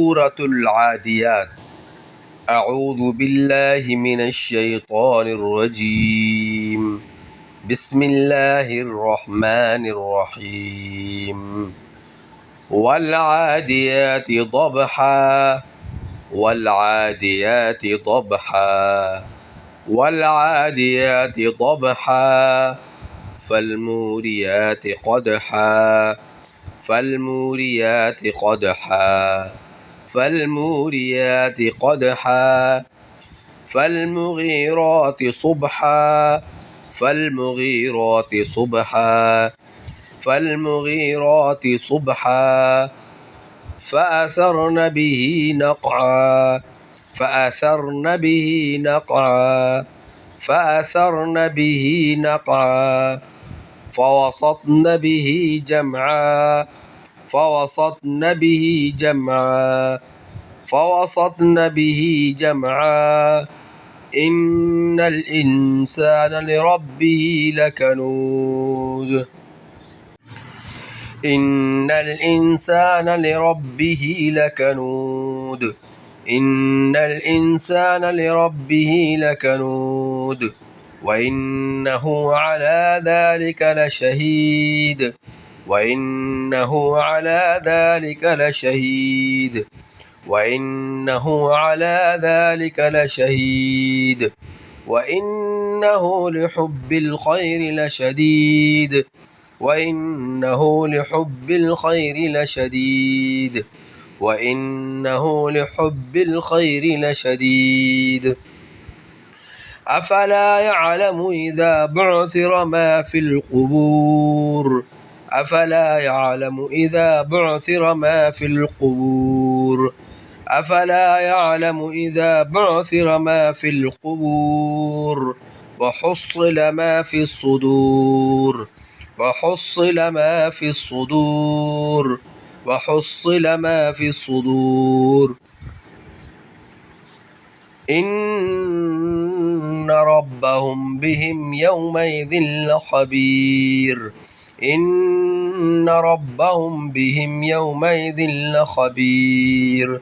سورة العاديات. أعوذ بالله من الشيطان الرجيم. بسم الله الرحمن الرحيم. والعاديات ضبحا والعاديات ضبحا والعاديات ضبحا فالموريات قدحا فالموريات قدحا فالموريات قدحا فالمغيرات صبحا فالمغيرات صبحا فالمغيرات صبحا فأثرن به نقعا فأثرن به نقعا فأثرن به نقعا فوسطن به جمعا فوسطن به جمعا فوسطن به جمعا إن الإنسان لربه لكنود إن الإنسان لربه لكنود إن الإنسان لربه لكنود وإنه على ذلك لشهيد وإنه على ذلك لشهيد وإنه على ذلك لشهيد وإنه لحب الخير لشديد وإنه لحب الخير لشديد وإنه لحب الخير لشديد أفلا يعلم إذا بعثر ما في القبور أفلا يعلم إذا بعثر ما في القبور أفلا يعلم إذا بعثر ما في القبور وحصل ما في الصدور وحصل ما في الصدور وحصل ما في الصدور إن ربهم بهم يومئذ لخبير إن ربهم بهم يومئذ لخبير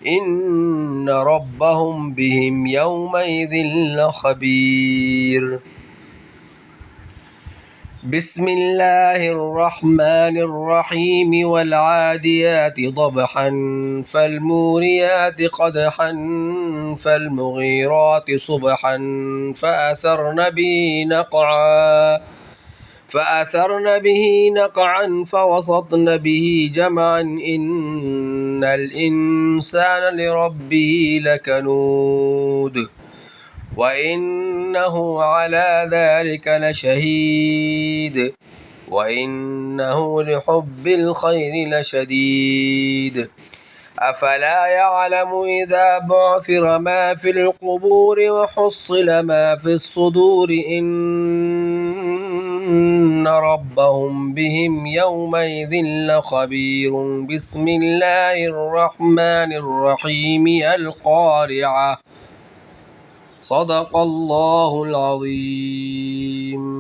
إن ربهم بهم يومئذ لخبير بسم الله الرحمن الرحيم والعاديات ضبحا فالموريات قدحا فالمغيرات صبحا فأثرن به نقعا فأثرن به نقعا فوسطن به جمعا إن الإنسان لربه لكنود وإنه على ذلك لشهيد وإنه لحب الخير لشديد أفلا يعلم إذا بعثر ما في القبور وحصل ما في الصدور إن ربهم بهم يومئذ لخبير بسم الله الرحمن الرحيم القارعة صدق الله العظيم.